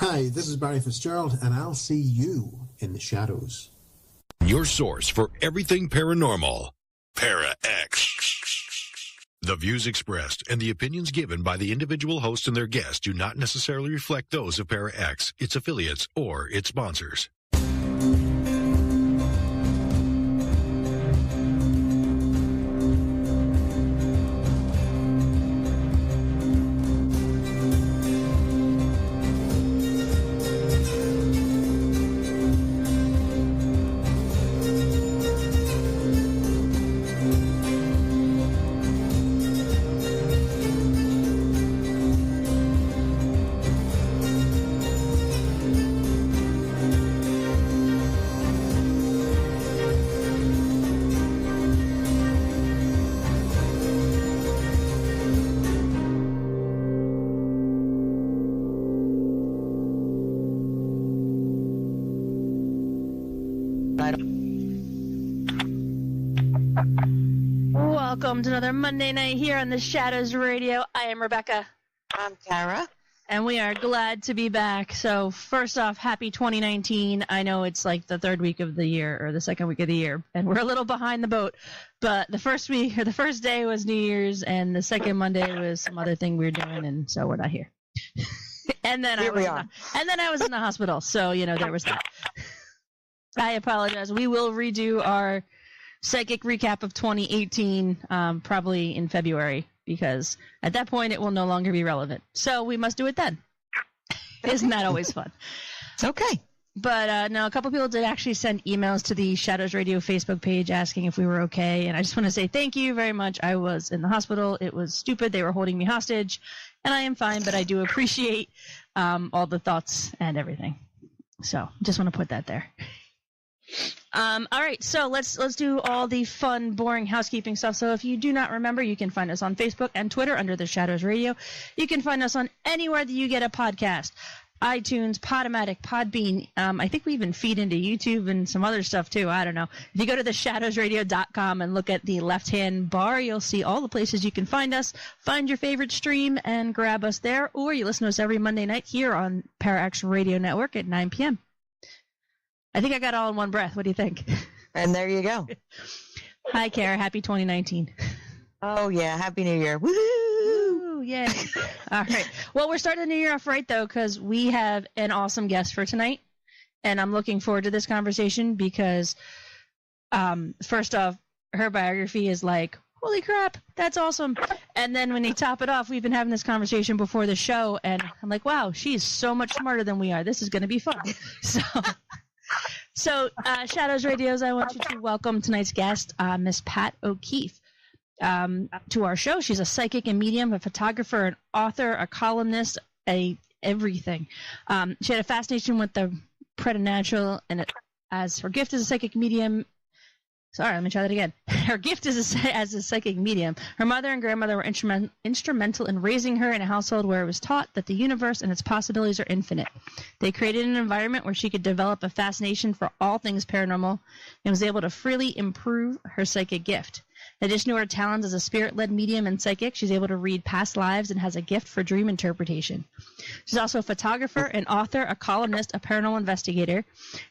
Hi, this is Barry Fitzgerald, and I'll see you in the shadows. Your source for everything paranormal. Para X. The views expressed and the opinions given by the individual host and their guests do not necessarily reflect those of Para X, its affiliates, or its sponsors. Welcome to another Monday night here on the Shadows Radio. I am Rebecca. I'm Cara. And we are glad to be back. So first off, happy 2019. I know it's like the third week of the year or the second week of the year, and we're a little behind the boat. But the first week or the first day was New Year's, and the second Monday was some other thing we were doing, and so we're not here. And then I was in the hospital. So, you know, there was that. I apologize. We will redo our psychic recap of 2018 probably in February, because at that point it will no longer be relevant. So we must do it then. Isn't that always fun? It's okay. But no, a couple people did actually send emails to the Shadows Radio Facebook page asking if we were okay. And I just want to say thank you very much. I was in the hospital. It was stupid. They were holding me hostage. And I am fine, but I do appreciate all the thoughts and everything. So just want to put that there. All right, so let's do all the fun, boring housekeeping stuff. So if you do not remember, you can find us on Facebook and Twitter under The Shadows Radio. You can find us on anywhere that you get a podcast. iTunes, Podomatic, Podbean. I think we even feed into YouTube and some other stuff too. I don't know. If you go to theshadowsradio.com and look at the left-hand bar, you'll see all the places you can find us. Find your favorite stream and grab us there, or you listen to us every Monday night here on Parax Radio Network at 9 p.m. I think I got all in one breath. What do you think? And there you go. Hi, Cara. Happy 2019. Oh, yeah. Happy New Year. Woo! Woo! Yay. All right. Well, we're starting the new year off right, though, because we have an awesome guest for tonight. And I'm looking forward to this conversation because, first off, her biography is like, holy crap, that's awesome. And then when they top it off, we've been having this conversation before the show, and I'm like, wow, she's so much smarter than we are. This is going to be fun. So, Shadows Radios, I want you to welcome tonight's guest, Miss Pat O'Keefe, to our show. She's a psychic and medium, a photographer, an author, a columnist, everything. She had a fascination with the preternatural, and as her gift as a psychic medium. Sorry, let me try that again. Her gift is as a psychic medium. Her mother and grandmother were instrumental in raising her in a household where it was taught that the universe and its possibilities are infinite. They created an environment where she could develop a fascination for all things paranormal and was able to freely improve her psychic gift. In addition to her talents as a spirit-led medium and psychic, she's able to read past lives and has a gift for dream interpretation. She's also a photographer, an author, a columnist, a paranormal investigator,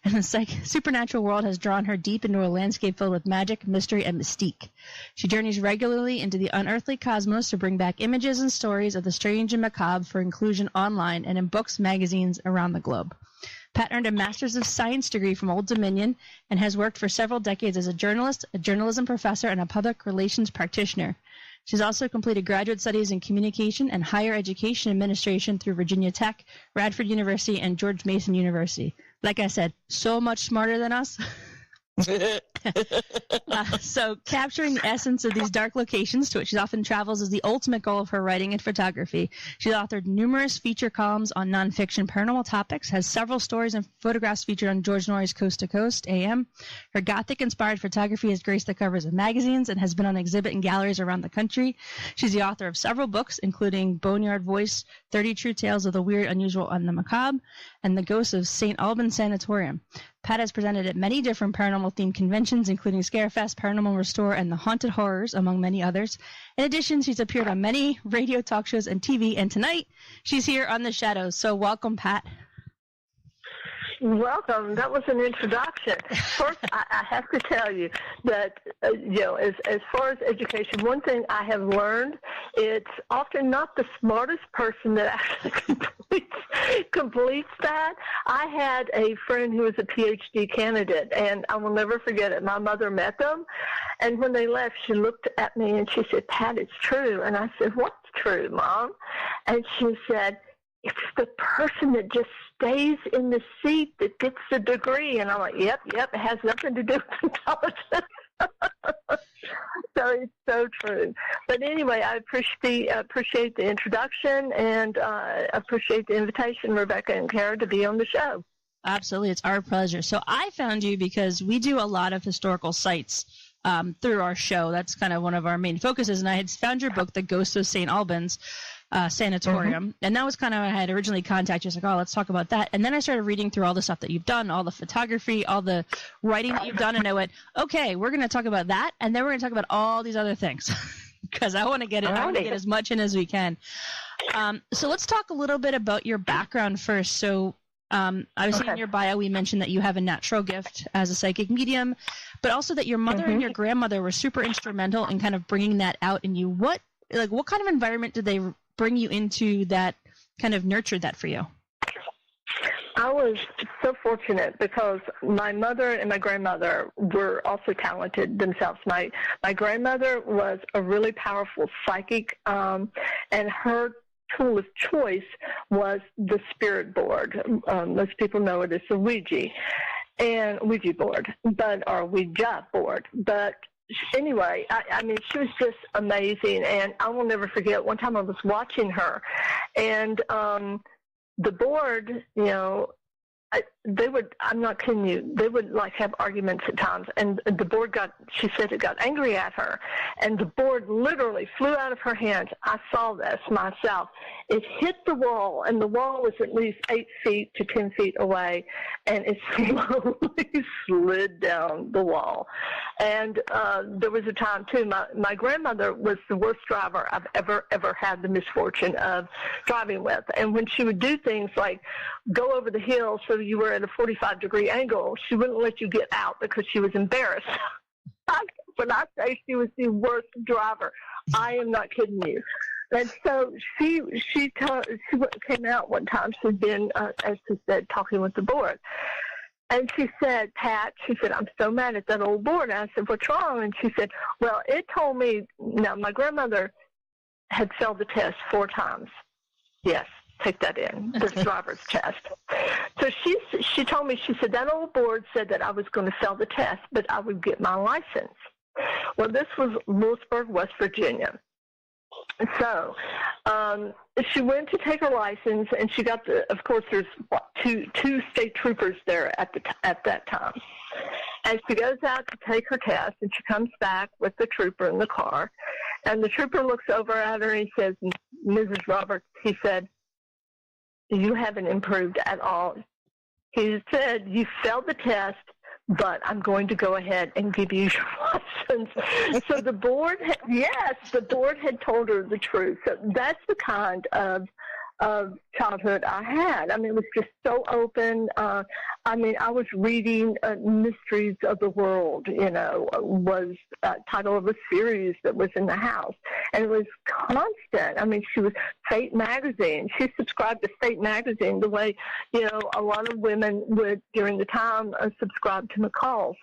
and the supernatural world has drawn her deep into a landscape filled with magic, mystery, and mystique. She journeys regularly into the unearthly cosmos to bring back images and stories of the strange and macabre for inclusion online and in books, magazines around the globe. Pat earned a Master's of Science degree from Old Dominion and has worked for several decades as a journalist, a journalism professor, and a public relations practitioner. She's also completed graduate studies in communication and higher education administration through Virginia Tech, Radford University, and George Mason University. Like I said, so much smarter than us. So capturing the essence of these dark locations to which she often travels is the ultimate goal of her writing and photography. She's authored numerous feature columns on nonfiction paranormal topics, has several stories and photographs featured on George Norrie's Coast to Coast AM. Her Gothic-inspired photography has graced the covers of magazines and has been on exhibit in galleries around the country. She's the author of several books, including Boneyard Voice, 30 True Tales of the Weird, Unusual, and the Macabre, and The Ghosts of St. Albans Sanatorium. Pat has presented at many different paranormal-themed conventions, including Scarefest, Paranormal Restore, and The Haunted Horrors, among many others. In addition, she's appeared on many radio talk shows and TV, and tonight she's here on The Shadows. So welcome, Pat. Welcome. That was an introduction. First, I have to tell you that, as far as education, one thing I have learned, it's often not the smartest person that actually completes that. I had a friend who was a PhD candidate, and I will never forget it. My mother met them, and when they left, she looked at me and she said, "Pat, it's true." And I said, "What's true, Mom?" And she said, "It's the person that just stays in the seat that gets the degree." And I'm like, yep, it has nothing to do with intelligence. So it's so true. But anyway, I appreciate the introduction, and appreciate the invitation, Rebecca and Cara, to be on the show. Absolutely. It's our pleasure. So I found you because we do a lot of historical sites through our show. That's kind of one of our main focuses. And I had found your book, The Ghost of St. Albans Sanatorium. Mm-hmm. And that was kind of when I had originally contacted you. I was like, oh, let's talk about that. And then I started reading through all the stuff that you've done, all the photography, all the writing that you've done. And I went, okay, we're going to talk about that. And then we're going to talk about all these other things because I want to get it. I want to get as much in as we can. So let's talk a little bit about your background first. So obviously in your bio, we mentioned that you have a natural gift as a psychic medium, but also that your mother and your grandmother were super instrumental in kind of bringing that out in you. What kind of environment did they bring you into that kind of nurtured that for you? I was so fortunate because my mother and my grandmother were also talented themselves. My grandmother was a really powerful psychic, and her tool of choice was the spirit board. Most people know it as the Ouija board, or Ouija board. But anyway, I mean, she was just amazing, and I will never forget. One time I was watching her, and the board, I'm not kidding you, they would like have arguments at times, and the board she said it got angry at her, and the board literally flew out of her hands. I saw this myself. It hit the wall, and the wall was at least 8 feet to 10 feet away, and it slowly slid down the wall. And there was a time, too, my grandmother was the worst driver I've ever had the misfortune of driving with. And when she would do things like go over the hill so you were at a 45-degree angle, she wouldn't let you get out because she was embarrassed. When I say she was the worst driver, I am not kidding you. And so she came out one time. She'd been, as she said, talking with the board. And she said, "Pat," she said, "I'm so mad at that old board." And I said, "What's wrong?" And she said, "Well, it told me," now my grandmother had failed the test 4 times. Yes, take that in, the driver's test. So she told me, she said, "That old board said that I was going to fail the test, but I would get my license." Well, this was Lewisburg, West Virginia. So she went to take her license, and she got of course, there's two state troopers there at that time. And she goes out to take her test, and she comes back with the trooper in the car. And the trooper looks over at her, and he says, "Mrs. Roberts," he said, "you haven't improved at all." He said, "You failed the test, but I'm going to go ahead and give you your license." So the board had told her the truth. So that's the kind of childhood I had. I mean, it was just so open. I was reading Mysteries of the World, was title of a series that was in the house. And it was constant. I mean, she was Fate magazine. She subscribed to Fate magazine the way, a lot of women would during the time subscribe to McCall's.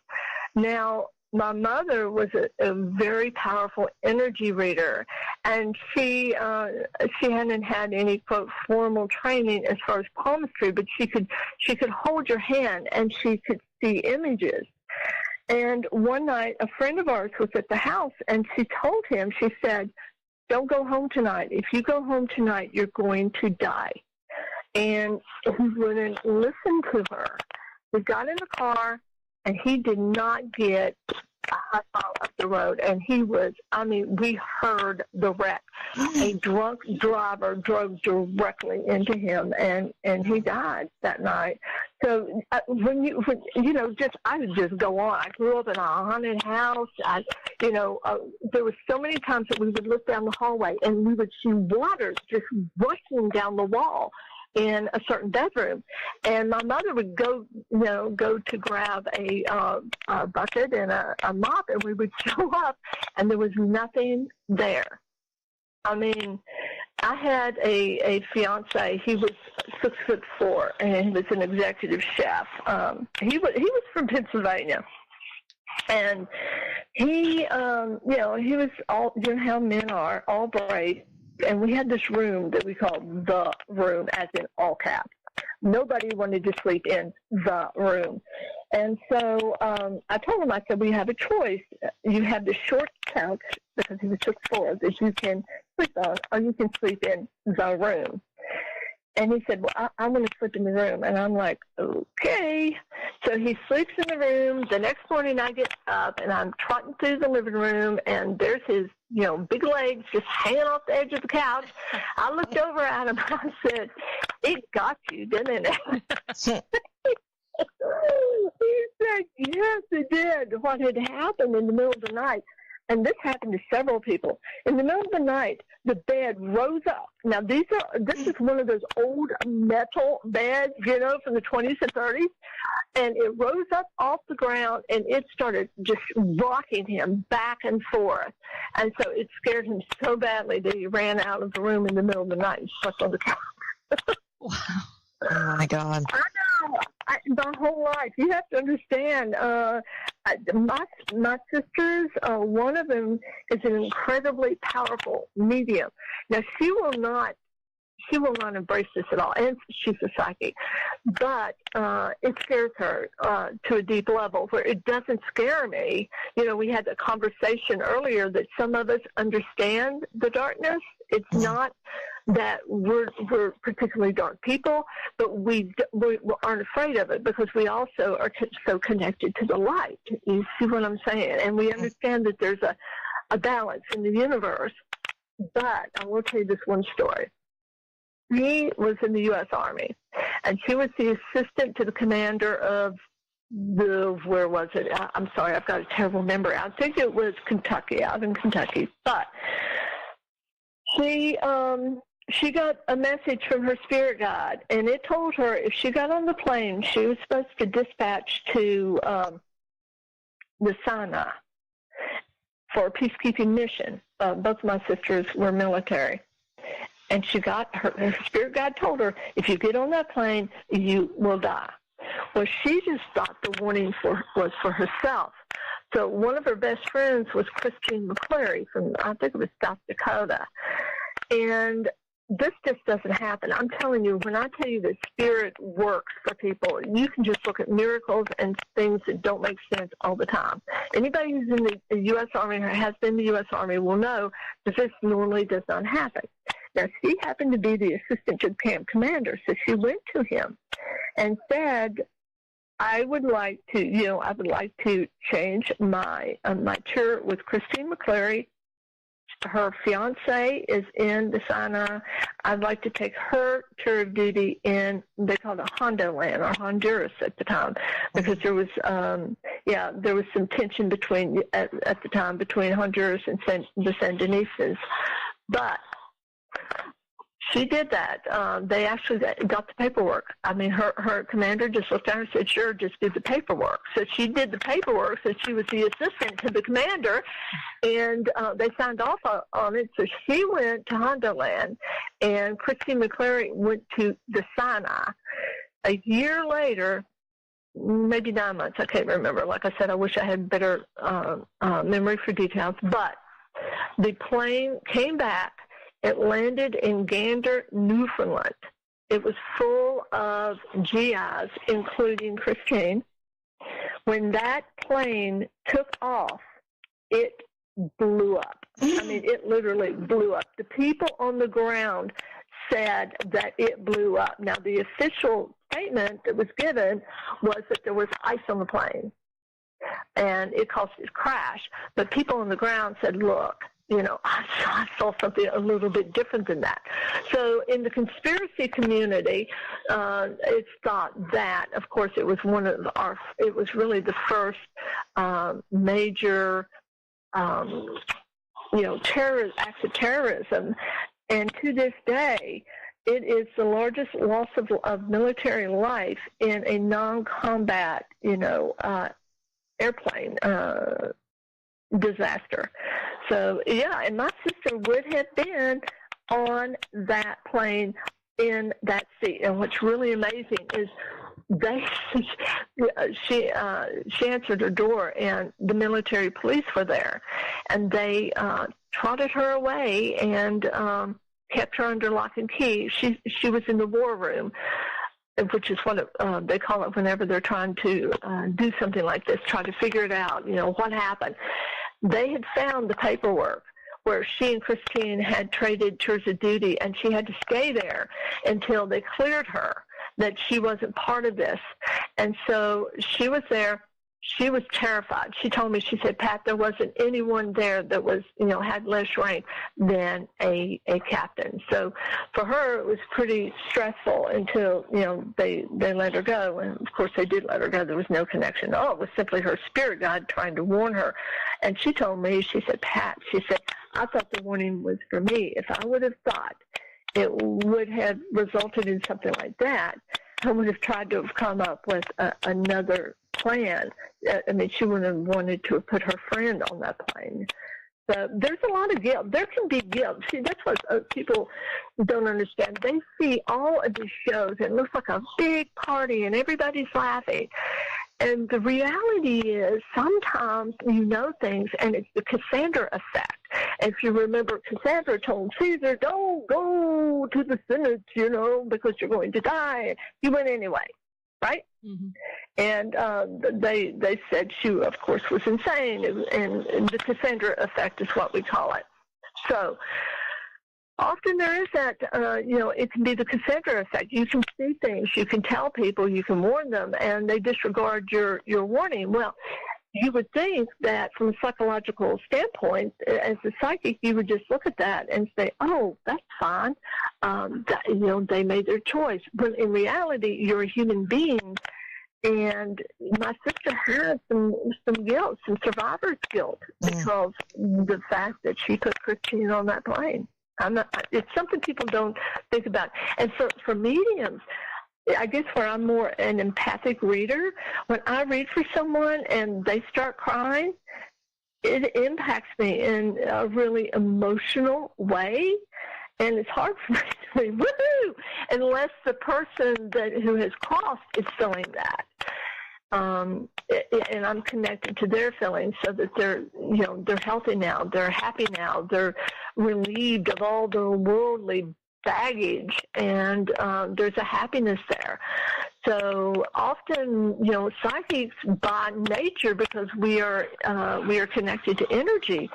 Now, my mother was a very powerful energy reader, and she hadn't had any, quote, formal training as far as palmistry, but she could hold your hand and she could see images. And one night, a friend of ours was at the house, and she told him, she said, "Don't go home tonight. If you go home tonight, you're going to die." And he wouldn't listen to her. We got in the car, and he did not get a half mile up the road. And we heard the wreck. A drunk driver drove directly into him, and he died that night. So I would just go on. I grew up in a haunted house. There were so many times that we would look down the hallway, and we would see water just rushing down the wall. in a certain bedroom. And my mother would go to grab a bucket and a mop, and we would show up, and there was nothing there. I mean, I had a fiance. He was 6'4", and he was an executive chef. He was from Pennsylvania, and he he was all, how men are, all brave. And we had this room that we called the room, as in all caps. Nobody wanted to sleep in the room. And so I told him, I said, we have a choice. You have the short couch, because he was 6'4", that you can sleep on, or you can sleep in the room. And he said, well, I want to sleep in the room. And I'm like, okay. So he sleeps in the room. The next morning I get up, and I'm trotting through the living room, and there's his, big legs just hanging off the edge of the couch. I looked over at him, and I said, it got you, didn't it? He said, yes, it did. What had happened in the middle of the night, and this happened to several people. In the middle of the night, the bed rose up. Now, this is one of those old metal beds, from the 20s and 30s. And it rose up off the ground, and it started just rocking him back and forth. And so it scared him so badly that he ran out of the room in the middle of the night and slept on the couch. Wow. Oh, my God. I know. My whole life. You have to understand, my sisters, one of them is an incredibly powerful medium. Now, she will not embrace this at all, and she's a psychic. But it scares her to a deep level, where it doesn't scare me. We had a conversation earlier that some of us understand the darkness. It's not that we're particularly dark people, but we aren't afraid of it, because we also are so connected to the light. You see what I'm saying? And we understand that there's a balance in the universe. But I will tell you this one story. He was in the U.S. Army, and she was the assistant to the commander of where was it? I'm sorry, I've got a terrible memory. I think it was Kentucky, out in Kentucky. But she got a message from her spirit guide, and it told her if she got on the plane, she was supposed to dispatch to the Sinai for a peacekeeping mission. Both my sisters were military. And she got her spirit guide told her, if you get on that plane, you will die. Well, she just thought the warning was for herself. So one of her best friends was Christine McClary from, I think it was South Dakota. And this just doesn't happen. I'm telling you, when I tell you that spirit works for people, you can just look at miracles and things that don't make sense all the time. Anybody who's in the U.S. Army or has been in the U.S. Army will know that this normally does not happen. Now, she happened to be the assistant to the camp commander, so she went to him and said, I would like to change my tour with Christine McClary. Her fiance is in the Sinai. I'd like to take her tour of duty in, they called it Hondo Land, or Honduras at the time, because there was some tension at the time between Honduras and the Sandinistas. But she did that. They actually got the paperwork. I mean, her commander just looked at her and said, sure, just do the paperwork. So she did the paperwork, so she was the assistant to the commander, and they signed off on it. So she went to Hondo Land, and Christine McClary went to the Sinai. A year later, maybe 9 months, I can't remember. Like I said, I wish I had better memory for details. But the plane came back. It landed in Gander, Newfoundland. It was full of GIs, including Christine. When that plane took off, it blew up. I mean, it literally blew up. The people on the ground said that it blew up. Now, the official statement that was given was that there was ice on the plane, and it caused it to crash. But people on the ground said, look, I saw something a little bit different than that. So in the conspiracy community, it's thought that, of course, it was it was really the first major, acts of terrorism. And to this day, It is the largest loss of military life in a non-combat, airplane disaster. So, yeah, and my sister would have been on that plane in that seat. And what's really amazing is she answered her door, and the military police were there, and they trotted her away and kept her under lock and key. She was in the war room, which is what they call it whenever they're trying to do something like this, try to figure it out, what happened. They had found the paperwork where she and Christine had traded tours of duty, and she had to stay there until they cleared her that she wasn't part of this. And so she was there. She was terrified. She told me, she said, Pat, there wasn't anyone there that was, had less rank than a captain. So for her, it was pretty stressful until, they let her go. And of course they did let her go. There was no connection. Oh, it was simply her spirit guide trying to warn her. And she told me, she said, Pat, she said, I thought the warning was for me. If I would have thought it would have resulted in something like that, I would have tried to have come up with another plan. I mean, she would have wanted to have put her friend on that plane. So there's a lot of guilt. There can be guilt. See, that's what people don't understand. They see all of these shows, and it looks like a big party, and everybody's laughing. And the reality is sometimes you know things, and it's the Cassandra effect. If you remember, Cassandra told Caesar, don't go to the Senate, because you're going to die. He went anyway, right? Mm-hmm. And they said she, of course, was insane, and the Cassandra effect is what we call it. So often there is that, it can be the Cassandra effect. You can see things, you can tell people, you can warn them, and they disregard your warning. Well, you would think that from a psychological standpoint, as a psychic, you would just look at that and say, oh, that's fine. They made their choice. But in reality, you're a human being. And my sister had some guilt, some survivor's guilt, because the fact that she put Christine on that plane. It's something people don't think about. And for mediums, I guess where I'm more an empathic reader, when I read for someone and they start crying, it impacts me in a really emotional way. And it's hard for me to say, woohoo, unless the person who has crossed is feeling that. And I'm connected to their feelings so that they're healthy now, they're happy now, they're relieved of all the worldly baggage, and there's a happiness there. So often, psychics by nature, because we are connected to energy,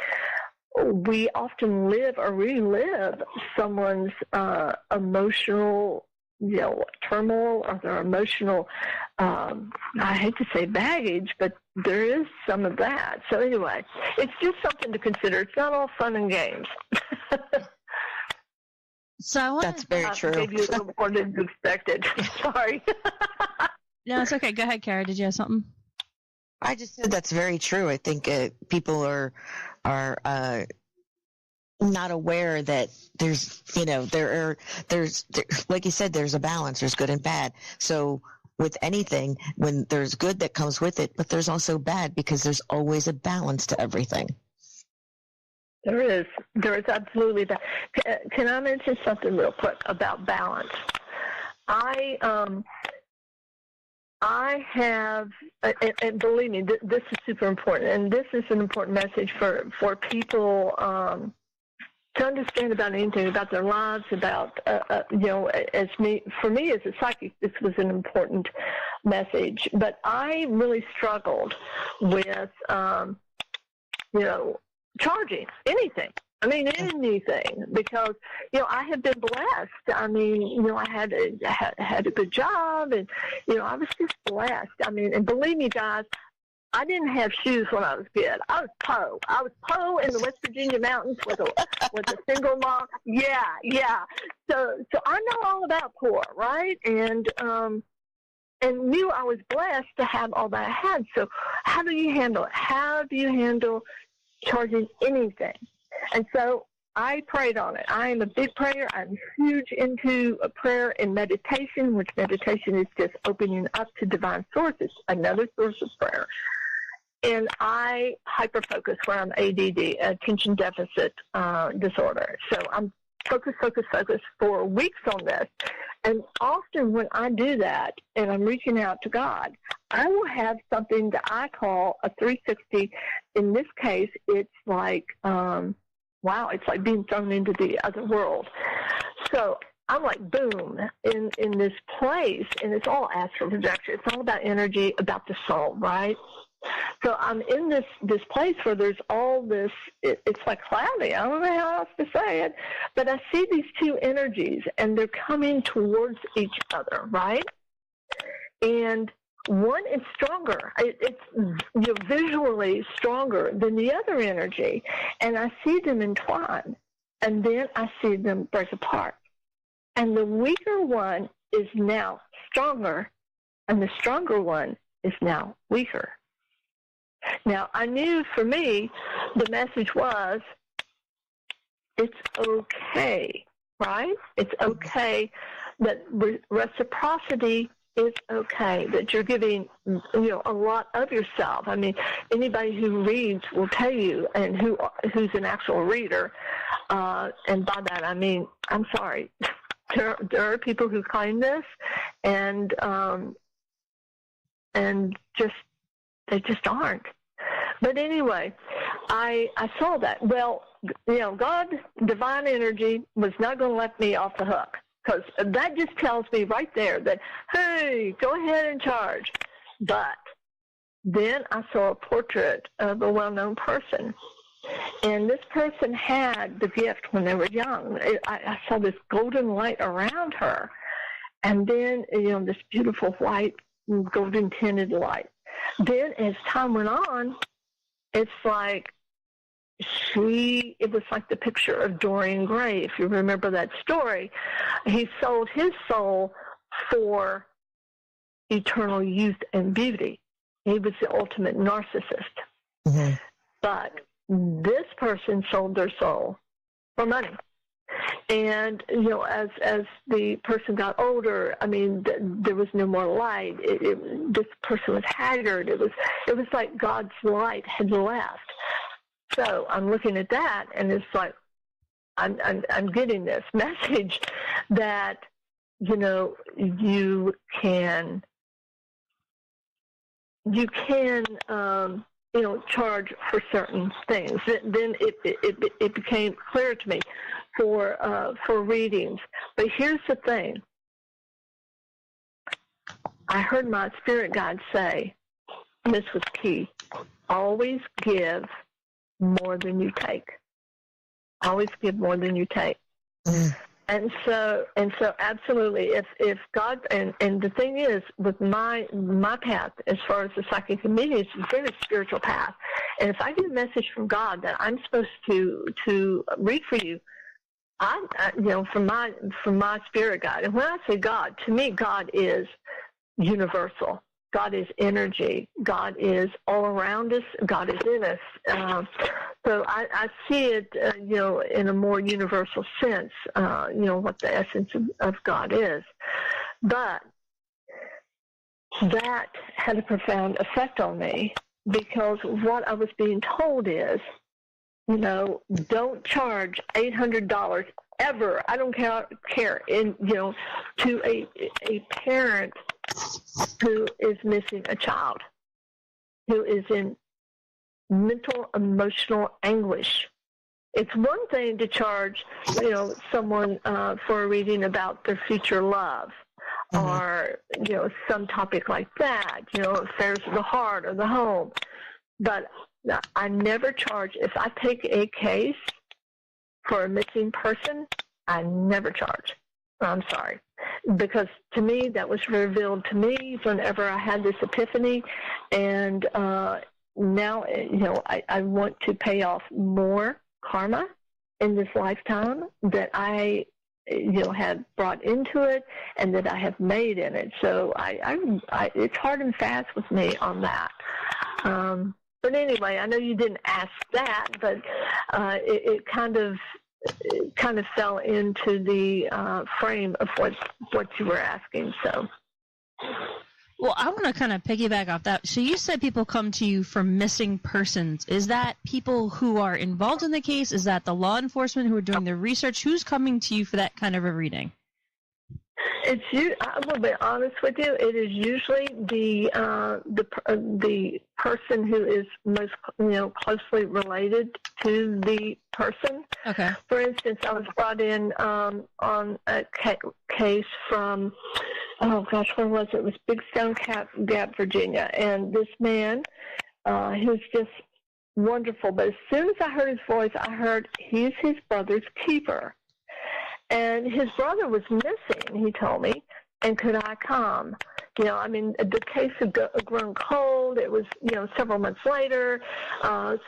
we often live or relive someone's emotional turmoil or their emotional, I hate to say baggage, but there is some of that. So anyway, it's just something to consider. It's not all fun and games. So that's very true. I gave you a little more than you expected. Sorry. No, it's okay. Go ahead, Cara. Did you have something? I just said that's very true. I think people are not aware that there's like you said, there's a balance. There's good and bad. So with anything, when there's good that comes with it, but there's also bad, because there's always a balance to everything. There is absolutely that. Can I mention something real quick about balance? I have, and believe me, this is super important, and this is an important message for people to understand about anything, about their lives, about, for me as a psychic, this was an important message. But I really struggled with, charging anything. I mean, anything, because, I have been blessed. I mean, I had a good job, and, I was just blessed. I mean, and believe me, guys, I didn't have shoes when I was a kid. I was Poe. I was Poe in the West Virginia mountains with a single mom. Yeah. So I know all about poor, right? And knew I was blessed to have all that I had. So how do you handle it? How do you handle charging anything? And so I prayed on it. I am a big prayer. I'm huge into prayer and meditation, which meditation is just opening up to divine sources, another source of prayer. And I hyper-focus where I'm ADD, attention deficit disorder. So I'm focus for weeks on this. And often when I do that and I'm reaching out to God, I will have something that I call a 360. In this case, it's like, wow, it's like being thrown into the other world. So I'm like, boom, in this place, and it's all astral projection. It's all about energy, about the soul, right? So I'm in this place where there's all this, it's like cloudy. I don't know how else to say it. But I see these two energies, and they're coming towards each other, right? And one is stronger. It's visually stronger than the other energy. And I see them entwine, and then I see them break apart. And the weaker one is now stronger, and the stronger one is now weaker. Now, I knew for me, the message was, it's okay, right? It's okay that reciprocity is okay, that you're giving, a lot of yourself. I mean, anybody who reads will tell you, and who's an actual reader, and by that I mean, I'm sorry, there are people who claim this, and they just aren't. But anyway, I saw that. Well, God, divine energy, was not going to let me off the hook, because that just tells me right there that, hey, go ahead and charge. But then I saw a portrait of a well-known person, and this person had the gift when they were young. I saw this golden light around her, and then, this beautiful white, golden tinted light. Then as time went on, it's like it was like the picture of Dorian Gray, if you remember that story. He sold his soul for eternal youth and beauty. He was the ultimate narcissist. Mm-hmm. But this person sold their soul for money. And, as the person got older, I mean, there was no more light. This person was haggard. It was like God's light had left. So I'm looking at that, and it's like, I'm getting this message that, you can charge for certain things. Then it became clear to me for readings. But here's the thing. I heard my spirit guide say, and this was key, always give more than you take. Always give more than you take. Mm. And so absolutely, if God, and the thing is, with my path, as far as the psychic and medium, it's a very spiritual path. And if I get a message from God that I'm supposed to read for you, from my spirit guide. And when I say God, to me, God is universal. God is energy. God is all around us. God is in us. So I see it, in a more universal sense, what the essence of God is. But that had a profound effect on me, because what I was being told is, don't charge $800 ever. I don't care. To a parent who is missing a child, who is in mental, emotional anguish. It's one thing to charge, someone for a reading about their future love, mm-hmm. or, some topic like that, affairs of the heart or the home. But I never charge. If I take a case for a missing person, I never charge. I'm sorry. Because to me, that was revealed to me whenever I had this epiphany. And now, I want to pay off more karma in this lifetime that I, have brought into it and that I have made in it. So I it's hard and fast with me on that. But anyway, I know you didn't ask that, but it kind of kind of fell into the frame of what you were asking. So. Well, I want to kind of piggyback off that. So you said people come to you for missing persons. Is that people who are involved in the case? Is that the law enforcement who are doing the research? Who's coming to you for that kind of a reading? I will be honest with you. It is usually the person who is most closely related to the person. Okay. For instance, I was brought in on a case from, oh gosh, where was it? It was Big Stone Gap, Virginia, and this man, he was just wonderful. But as soon as I heard his voice, I heard he's his brother's keeper. And his brother was missing, he told me, and could I come? The case had grown cold. It was, several months later,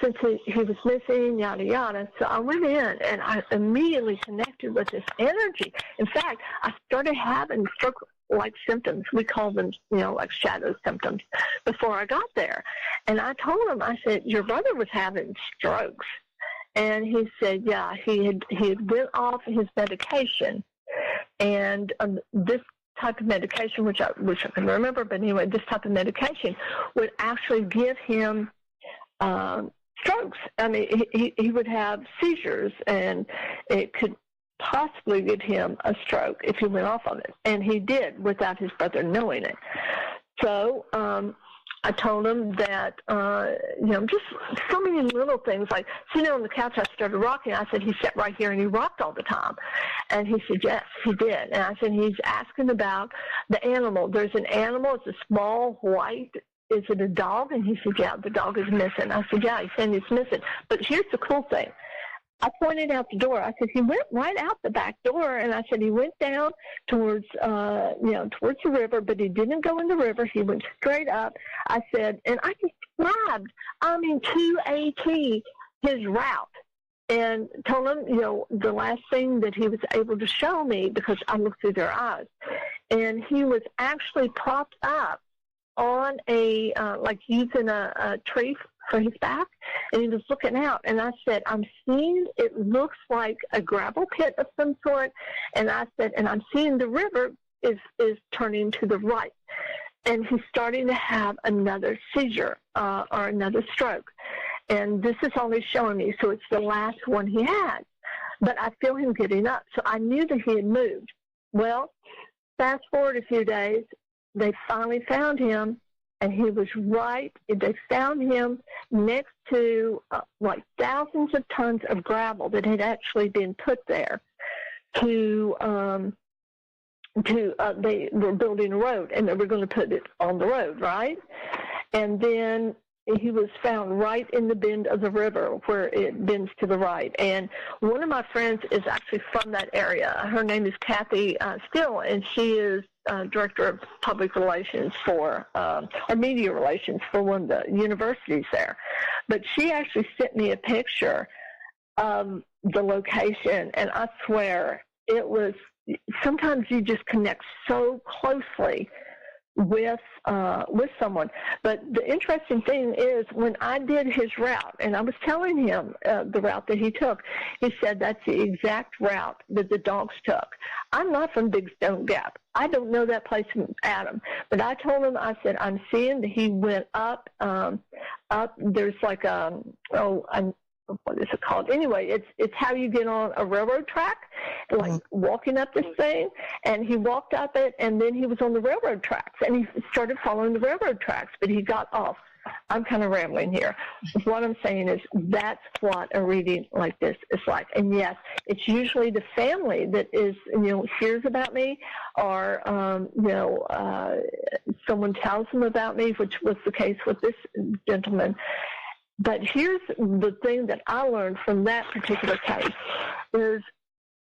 since he was missing, yada, yada. So I went in, and I immediately connected with this energy. In fact, I started having stroke-like symptoms. We call them, like shadow symptoms, before I got there. And I told him, I said, your brother was having strokes. And he said, yeah, he had went off his medication, and this type of medication, which I wish I could remember, but anyway, this type of medication would actually give him strokes. I mean, he would have seizures, and it could possibly give him a stroke if he went off of it, and he did without his brother knowing it. So I told him that, just so many little things, like sitting on the couch, I started rocking. I said, he sat right here and he rocked all the time. And he said, yes, he did. And I said, he's asking about the animal. There's an animal. It's a small white. Is it a dog? And he said, yeah, the dog is missing. I said, yeah, he said he's missing. But here's the cool thing. I pointed out the door. I said, he went right out the back door, and I said he went down towards the river, but he didn't go in the river. He went straight up. I said, and I described, to a T, his route, and told him, the last thing that he was able to show me, because I looked through their eyes, and he was actually propped up on a, like using a tree for his back, and he was looking out, and I said, I'm seeing, it looks like a gravel pit of some sort, and I said, and I'm seeing the river is turning to the right, and he's starting to have another seizure or another stroke, and this is all he's showing me, so it's the last one he had, but I feel him getting up, so I knew that he had moved. Well, fast forward a few days, they finally found him, and he was right. They found him next to like thousands of tons of gravel that had actually been put there they were building a road, and they were going to put it on the road, right? And then he was found right in the bend of the river where it bends to the right. And one of my friends is actually from that area. Her name is Kathy Still, and she is Director of Public Relations or Media Relations for one of the universities there. But she actually sent me a picture of the location, and I swear it was, sometimes you just connect so closely with someone. But the interesting thing is, when I did his route, and I was telling him the route that he took, he said that's the exact route that the dogs took. I'm not from Big Stone Gap. I don't know that place from Adam. But I told him, I said, I'm seeing that he went up. There's like what is it called? Anyway, it's how you get on a railroad track, like walking up this thing. And he walked up it, and then he was on the railroad tracks, and he started following the railroad tracks, but he got off. I'm kind of rambling here. What I'm saying is that's what a reading like this is like. And yes, it's usually the family that is, hears about me, or, someone tells them about me, which was the case with this gentleman. But here's the thing that I learned from that particular case is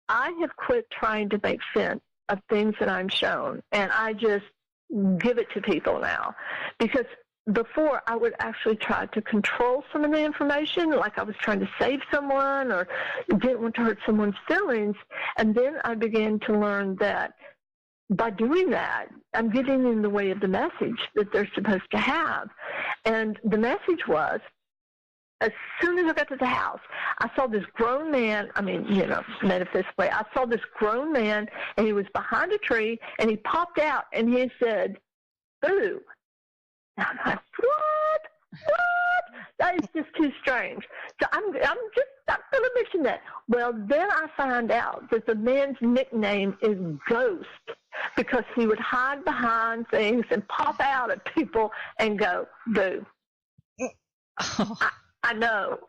I have quit trying to make sense of things that I'm shown, and I just give it to people now. Because before, I would actually try to control some of the information, like I was trying to save someone or didn't want to hurt someone's feelings. And then I began to learn that by doing that, I'm getting in the way of the message that they're supposed to have. And the message was, as soon as I got to the house, I saw this grown man, metaphysically, I saw this grown man, and he was behind a tree, and he popped out, and he said, "Boo." And I'm like, what? That is just too strange. So I'm going to mention that. Well, then I find out that the man's nickname is Ghost, because he would hide behind things and pop out at people and go, "Boo." Oh. I know,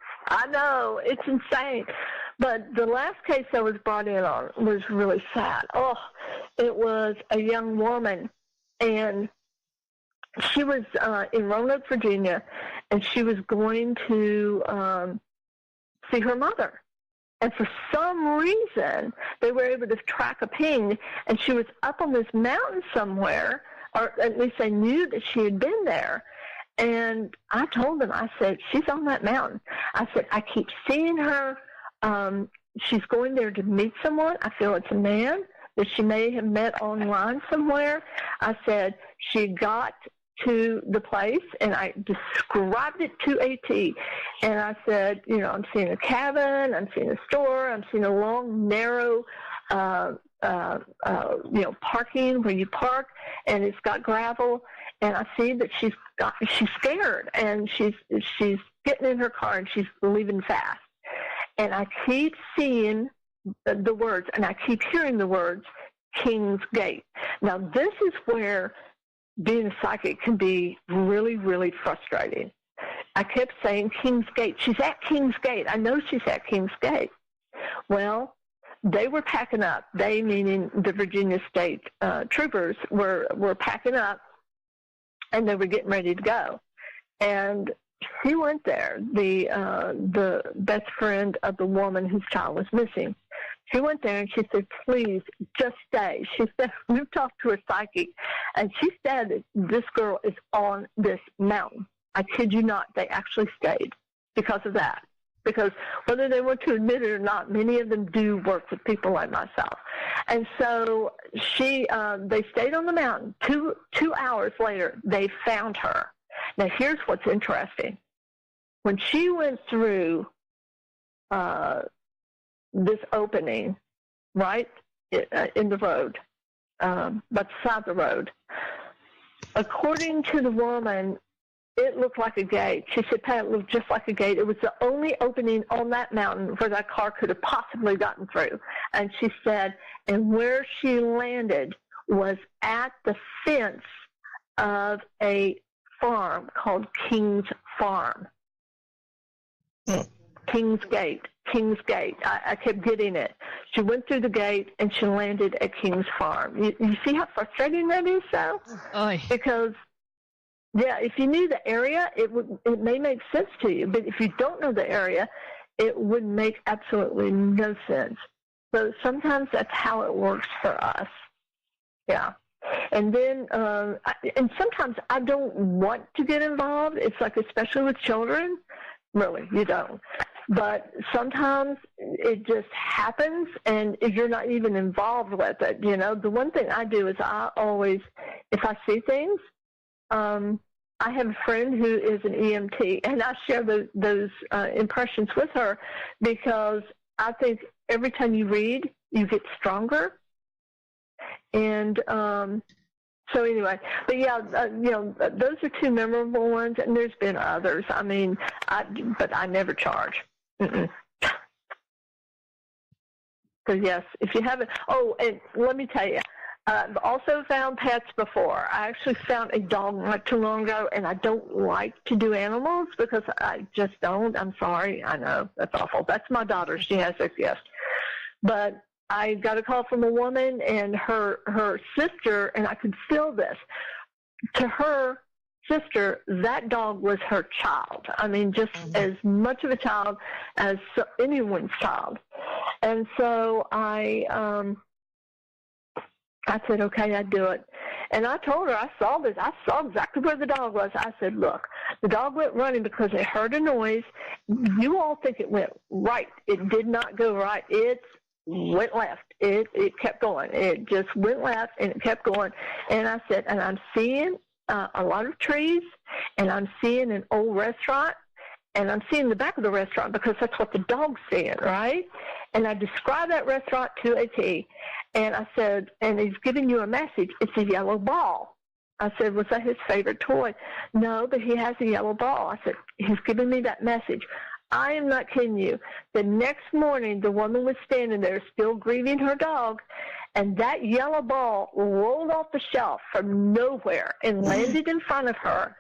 it's insane. But the last case I was brought in on was really sad. Oh, it was a young woman, and she was in Roanoke, Virginia, and she was going to see her mother. And for some reason, they were able to track a ping, and she was up on this mountain somewhere, or at least they knew that she had been there. And I told them, I said, "She's on that mountain." I said, "I keep seeing her. She's going there to meet someone. I feel it's a man that she may have met online somewhere." I said, "She got to the place," and I described it to a T. And I said, "I'm seeing a cabin, I'm seeing a store, I'm seeing a long, narrow, parking where you park, and it's got gravel. And I see that she's scared, and she's getting in her car, and she's leaving fast." And I keep seeing the words, and I keep hearing the words, "King's Gate." Now, this is where being a psychic can be really, really frustrating. I kept saying, "King's Gate. She's at King's Gate. I know she's at King's Gate." Well, they were packing up. They, meaning the Virginia State troopers, were packing up, and they were getting ready to go. And she went there, the best friend of the woman whose child was missing. She went there, and she said, "Please, just stay." She said, "We've talked to a psychic, and she said that this girl is on this mountain." I kid you not, they actually stayed because of that. Because whether they want to admit it or not, many of them do work with people like myself. And so they stayed on the mountain. Two hours later, they found her. Now, here's what's interesting. When she went through this opening, right, in the road, beside the road, according to the woman, it looked like a gate. She said, "Pat, it looked just like a gate. It was the only opening on that mountain where that car could have possibly gotten through." And she said, and where she landed was at the fence of a farm called King's Farm. King's Gate. I kept getting it. She went through the gate, and she landed at King's Farm. You see how frustrating that is, though? Oy. Because, yeah, if you knew the area, it may make sense to you. But if you don't know the area, it would make absolutely no sense. So sometimes that's how it works for us. Yeah. And then, and sometimes I don't want to get involved. It's like, especially with children, really, you don't. But sometimes it just happens, and if you're not even involved with it, the one thing I do is I always, if I see things, I have a friend who is an EMT, and I share those impressions with her, because I think every time you read, you get stronger. And so anyway, but yeah, those are two memorable ones, and there's been others. I mean, but I never charge. So yes, if you haven't. Oh, and let me tell you, I've also found pets before. I actually found a dog not too long ago, and I don't like to do animals because I just don't. I'm sorry. I know that's awful. That's my daughter. She has a gift, but I got a call from a woman and her sister, and I could feel this. To her sister, that dog was her child. I mean, just as much of a child as anyone's child. And so I said, okay, I'd do it. And I told her, I saw this. I saw exactly where the dog was. I said, look, the dog went running because it heard a noise. You all think it went right. It did not go right. It went left. It kept going. It just went left, and it kept going. And I said, and I'm seeing a lot of trees, and I'm seeing an old restaurant, and I'm seeing the back of the restaurant because that's what the dog's seeing, right? And I described that restaurant to a T, and I said, and he's giving you a message. It's a yellow ball. I said, was that his favorite toy? No, but he has a yellow ball. I said, he's giving me that message. I am not kidding you. The next morning, the woman was standing there still grieving her dog, and that yellow ball rolled off the shelf from nowhere and landed in front of her.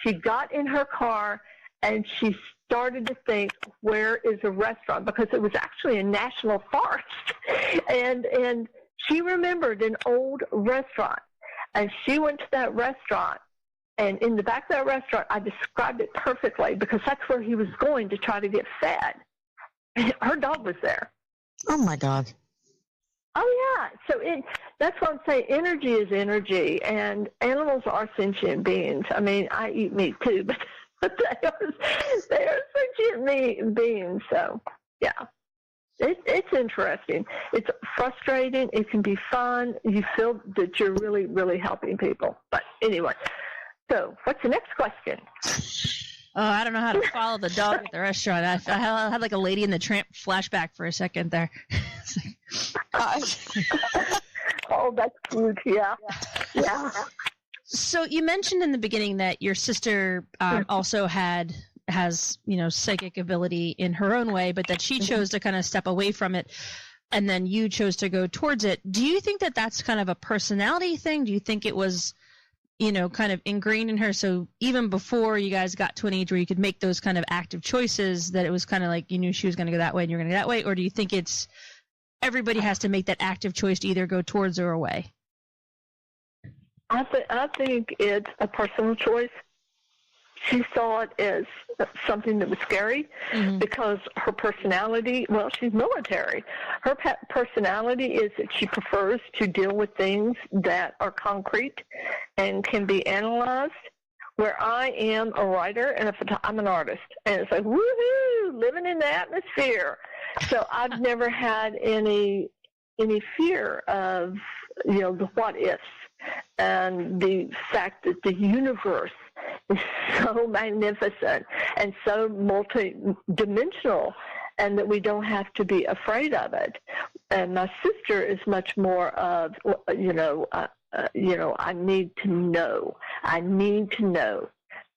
She got in her car, and she started to think, where is a restaurant? Because it was actually a national forest. And she remembered an old restaurant. And she went to that restaurant, and in the back of that restaurant, I described it perfectly because that's where he was going to try to get fed. Her dog was there. Oh, my God. Oh, yeah. So that's what I'm saying. Energy is energy, and animals are sentient beings. I mean, I eat meat too, but they are sentient beings. So, yeah. It's interesting. It's frustrating. It can be fun. You feel that you're really, really helping people. But anyway, so what's the next question? Oh, I don't know how to follow the dog at the restaurant. I had like a Lady in the Tramp flashback for a second there. Oh, that's cute. Yeah. Yeah. So you mentioned in the beginning that your sister also has, psychic ability in her own way, but that she chose to kind of step away from it, and then you chose to go towards it. Do you think that that's kind of a personality thing? Do you think it was, kind of ingrained in her? So even before you guys got to an age where you could make those kind of active choices, that it was kind of like you knew she was going to go that way and you're going to go that way? Or do you think it's everybody has to make that active choice to either go towards or away? I think it's a personal choice. She saw it as something that was scary because her personality, well, she's military. Her personality is that she prefers to deal with things that are concrete and can be analyzed, where I am a writer and I'm an artist. And it's like, woohoo, living in the atmosphere. So I've never had any fear of, the what ifs and the fact that the universe is so magnificent and so multi-dimensional, and that we don't have to be afraid of it. And my sister is much more of, I need to know. I need to know.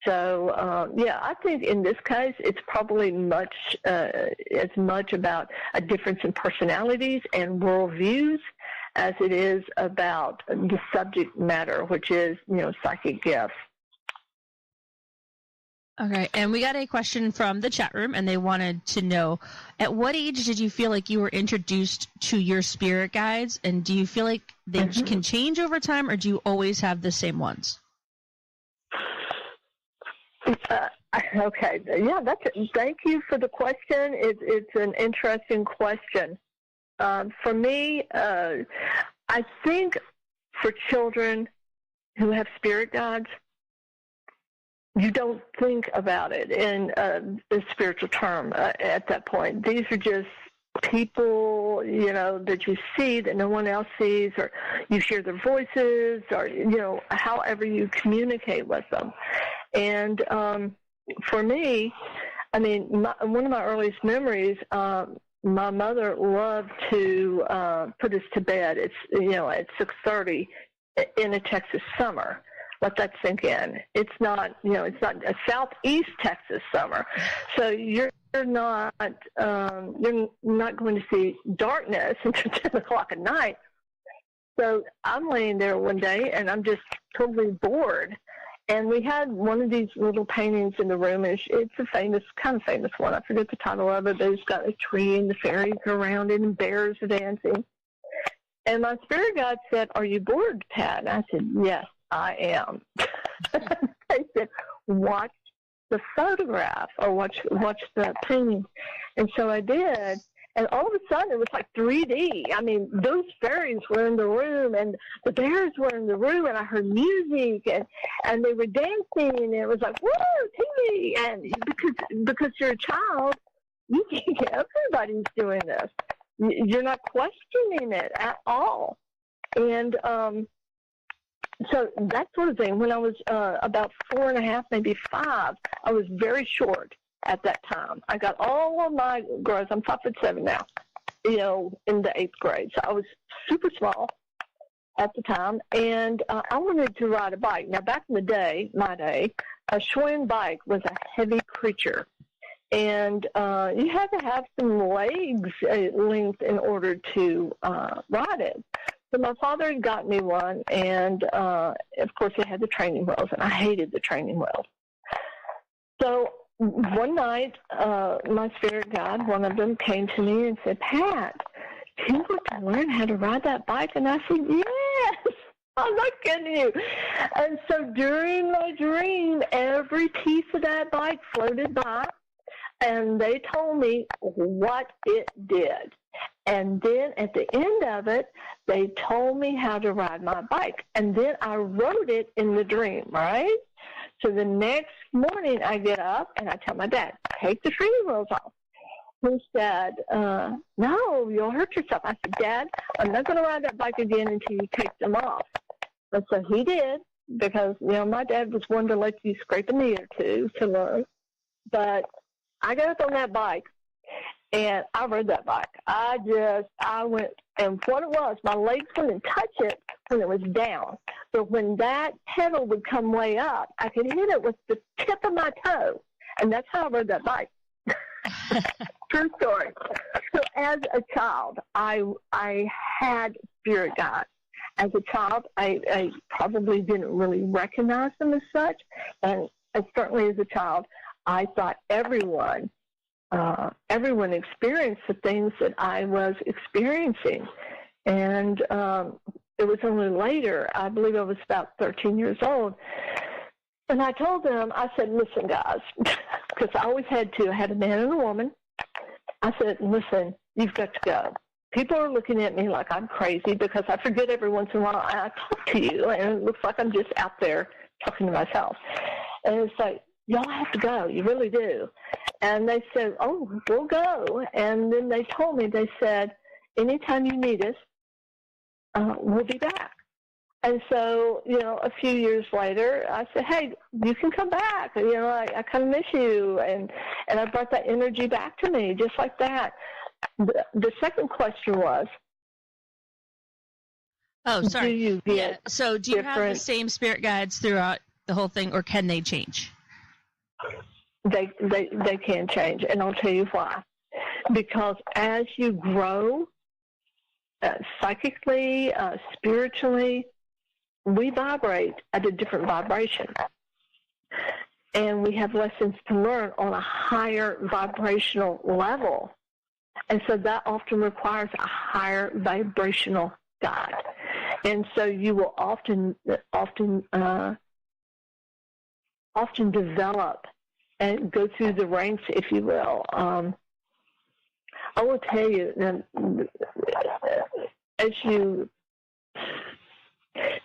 So, I think in this case, it's probably as much about a difference in personalities and worldviews as it is about the subject matter, which is, psychic gifts. Okay, and we got a question from the chat room, and they wanted to know, at what age did you feel like you were introduced to your spirit guides, and do you feel like they can change over time, or do you always have the same ones? Okay, yeah, thank you for the question. It's an interesting question. For me, I think for children who have spirit guides, you don't think about it in a spiritual term at that point. These are just people, that you see that no one else sees, or you hear their voices, or, however you communicate with them. And for me, I mean, one of my earliest memories, my mother loved to put us to bed. It's, at 6:30 in a Texas summer. Let that sink in. It's not, it's not a southeast Texas summer. So you're not going to see darkness until 10 o'clock at night. So I'm laying there one day, and I'm just totally bored. And we had one of these little paintings in the room, and it's a kind of famous one. I forget the title of it, but it's got a tree, and the fairies are around it, and bears are dancing. And my spirit guide said, "Are you bored, Pat?" And I said, "Yes, I am." They said, "Watch the photograph, or watch the painting." And so I did. And all of a sudden, it was like 3D. I mean, those fairies were in the room, and the bears were in the room, and I heard music, and they were dancing, and it was like, woo, TV. And because you're a child, you think everybody's doing this. You're not questioning it at all. And so that sort of thing. When I was about 4.5, maybe 5, I was very short. at that time. I got all of my growth. I'm 5'7" now, in the 8th grade. So I was super small at the time, and I wanted to ride a bike. Now, back in the day, my day, a Schwinn bike was a heavy creature, and you had to have some legs length in order to ride it. So my father had got me one, and, of course, it had the training wheels, and I hated the training wheels. So one night, my spirit guide, one of them, came to me and said, Pat, you want to learn how to ride that bike? And I said, yes, I'm not kidding you. And so during my dream, every piece of that bike floated by, and they told me what it did. And then at the end of it, they told me how to ride my bike. And then I rode it in the dream, right? So the next morning I get up and I tell my dad, take the training wheels off. He said, no, you'll hurt yourself. I said, Dad, I'm not going to ride that bike again until you take them off. And so he did, because, my dad was one to let you scrape a knee or two to learn. But I got up on that bike, and I rode that bike. I went, and what it was, my legs wouldn't touch it when it was down. But when that pedal would come way up, I could hit it with the tip of my toe. And that's how I rode that bike. True story. So as a child, I had spirit guides. As a child, I probably didn't really recognize them as such. And certainly as a child, I thought everyone experienced the things that I was experiencing. And it was only later, I believe I was about 13 years old, and I told them, I said, listen, guys, because I always had to. I had a man and a woman. I said, listen, you've got to go. People are looking at me like I'm crazy because I forget every once in a while I talk to you, and it looks like I'm just out there talking to myself. And it's like, y'all have to go. You really do. And they said, oh, we'll go. And then they told me, they said, anytime you need us, we'll be back. And so, a few years later, I said, hey, you can come back. I kind of miss you. And I brought that energy back to me, just like that. The second question was, oh, sorry. Do you get So do you have the same spirit guides throughout the whole thing, or can they change? They can change, and I'll tell you why. Because as you grow, psychically, spiritually, we vibrate at a different vibration. And we have lessons to learn on a higher vibrational level. And so that often requires a higher vibrational guide. And so you will often develop and go through the ranks, if you will. I will tell you,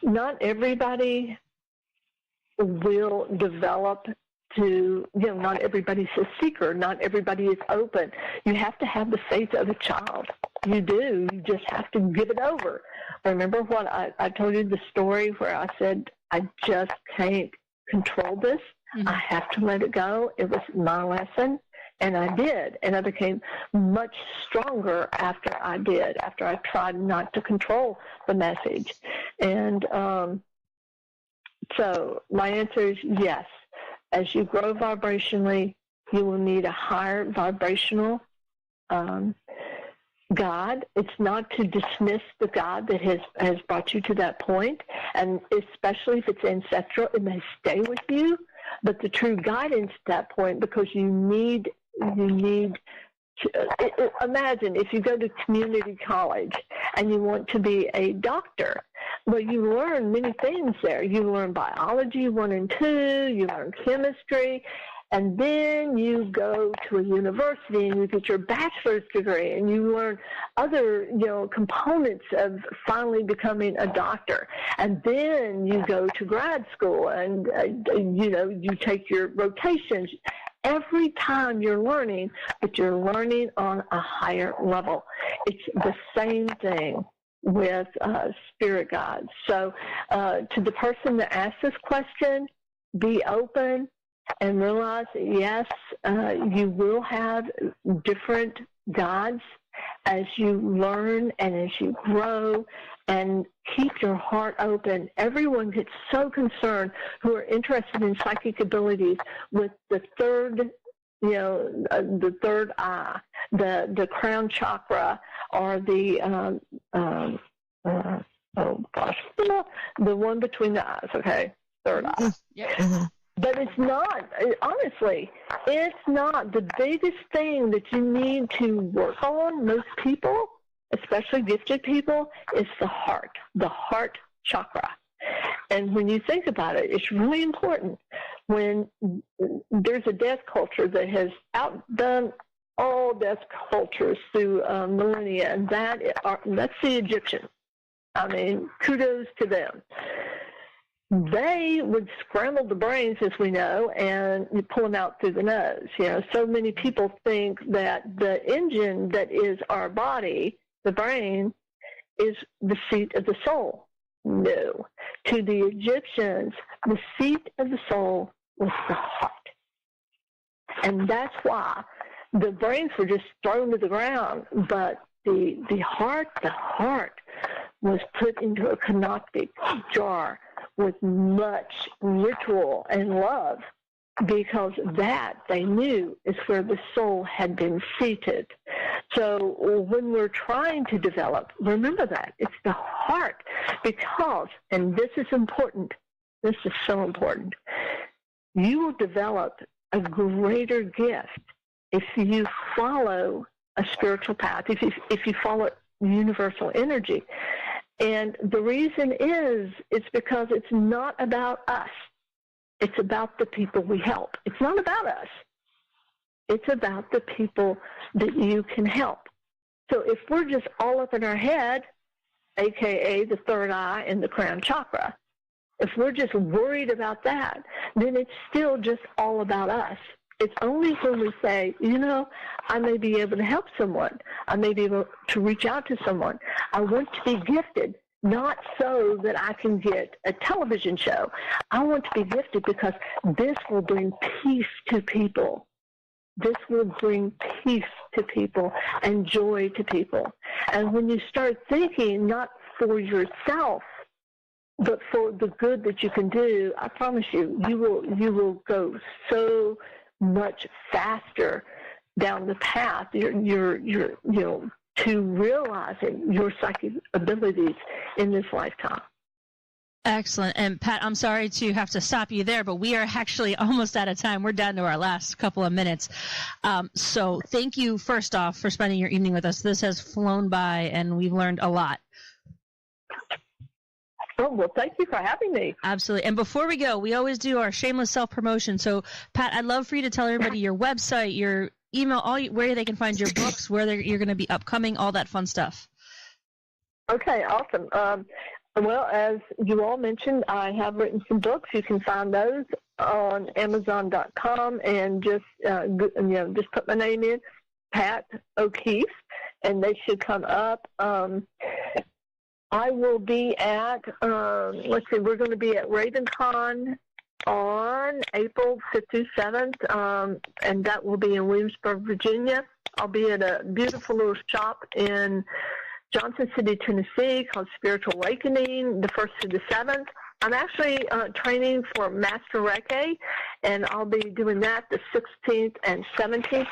not everybody will develop to, not everybody's a seeker. Not everybody is open. You have to have the faith of a child. You do. You just have to give it over. Remember what I told you, the story where I said, I just can't control this. Mm-hmm. I have to let it go. It was my lesson. And I did, and I became much stronger after I did, after I tried not to control the message. And so my answer is yes. As you grow vibrationally, you will need a higher vibrational God. It's not to dismiss the God that has brought you to that point, and especially if it's ancestral, it may stay with you, but the true guidance at that point, because you need to, imagine if you go to community college and you want to be a doctor. Well, you learn many things there. You learn biology 1 and 2, you learn chemistry, and then you go to a university and you get your bachelor's degree and you learn other, components of finally becoming a doctor. And then you go to grad school and, you take your rotations. Every time you're learning, but you're learning on a higher level. It's the same thing with spirit guides. So to the person that asked this question, be open, and realize that, yes, you will have different gods as you learn and as you grow, and keep your heart open. Everyone gets so concerned who are interested in psychic abilities with the third, the third eye, the crown chakra, or the the one between the eyes. Okay, third eye. Yeah. But it's not, honestly, it's not. The biggest thing that you need to work on, most people, especially gifted people, is the heart chakra. And when you think about it, it's really important. When there's a death culture that has outdone all death cultures through millennia, and that's the Egyptians. I mean, kudos to them. They would scramble the brains, as we know, and you pull them out through the nose. So many people think that the engine that is our body, the brain, is the seat of the soul. No. To the Egyptians, the seat of the soul was the heart. And that's why the brains were just thrown to the ground, but the heart was put into a canopic jar with much ritual and love, because that, they knew, is where the soul had been seated. So when we're trying to develop, remember that. It's the heart, because, and this is important, this is so important, you will develop a greater gift if you follow a spiritual path, if you follow universal energy. And the reason is, it's because it's not about us. It's about the people we help. It's not about us. It's about the people that you can help. So if we're just all up in our head, a.k.a. the third eye and the crown chakra, if we're just worried about that, then it's still just all about us. It's only when we say, I may be able to help someone. I may be able to reach out to someone. I want to be gifted, not so that I can get a television show. I want to be gifted because this will bring peace to people. This will bring peace to people and joy to people. And when you start thinking not for yourself, but for the good that you can do, I promise you, you will go so much faster down the path to realizing your psychic abilities in this lifetime. Excellent. And Pat, I'm sorry to have to stop you there, but we are actually almost out of time. We're down to our last couple of minutes. So thank you, first off, for spending your evening with us. This has flown by, and we've learned a lot. Oh, well, thank you for having me. Absolutely. And before we go, we always do our shameless self-promotion. So, Pat, I'd love for you to tell everybody your website, your email, where they can find your books, where you're going to be upcoming, all that fun stuff. Okay, awesome. Well, as you all mentioned, I have written some books. You can find those on Amazon.com, and just put my name in, Pat O'Keefe, and they should come up. I will be at, we're going to be at RavenCon on April 5th through 7th, and that will be in Williamsburg, Virginia. I'll be at a beautiful little shop in Johnson City, Tennessee, called Spiritual Awakening, the 1st through the 7th. I'm actually training for Master Reiki, and I'll be doing that the 16th and 17th.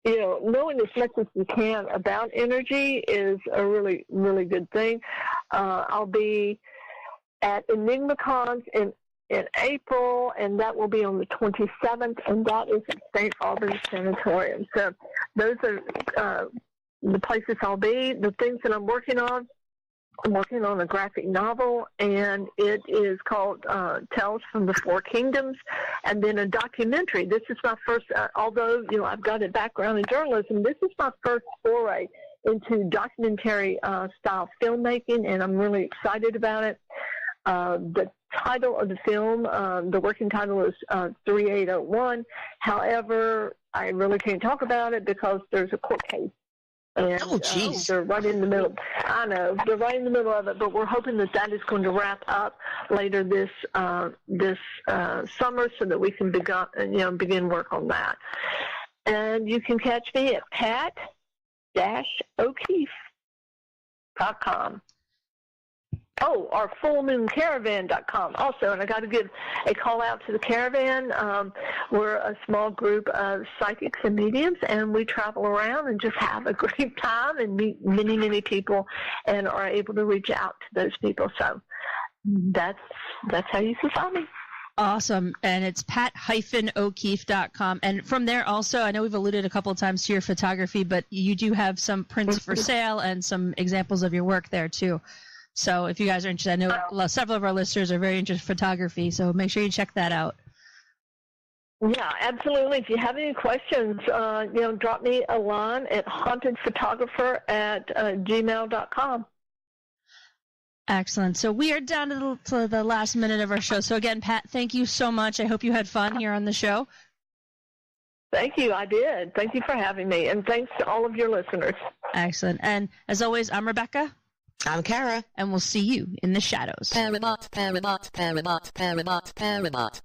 Knowing as much as you can about energy is a really, really good thing. I'll be at EnigmaCons in April, and that will be on the 27th, and that is at St. Albans Sanatorium. So those are the places I'll be. The things that I'm working on a graphic novel, and it is called Tales from the Four Kingdoms, and then a documentary. This is my first, although, I've got a background in journalism, this is my first foray into documentary style filmmaking, and I'm really excited about it. The title of the film, the working title is 3801. However, I really can't talk about it because there's a court case And Oh, geez. they're right in the middle. I know they're right in the middle of it, but we're hoping that is going to wrap up later this summer, so that we can begin work on that. And you can catch me at pat-o'keefe.com. Oh, or fullmooncaravan.com also. And I got to give a call out to the Caravan. We're a small group of psychics and mediums, and we travel around and just have a great time and meet many, many people and are able to reach out to those people. So that's how you can find me. Awesome. And it's pat-o'keefe.com. And from there also, I know we've alluded a couple of times to your photography, but you do have some prints for sale and some examples of your work there too. So if you guys are interested, I know several of our listeners are very interested in photography, so make sure you check that out. Yeah, absolutely. If you have any questions, drop me a line at hauntedphotographer@gmail.com. Excellent. So we are down to the last minute of our show. So again, Pat, thank you so much. I hope you had fun here on the show. Thank you. I did. Thank you for having me, and thanks to all of your listeners. Excellent. And as always, I'm Rebecca. I'm Cara. And we'll see you in the shadows. Paramount, Paramount, Paramount, Paramount, Paramount.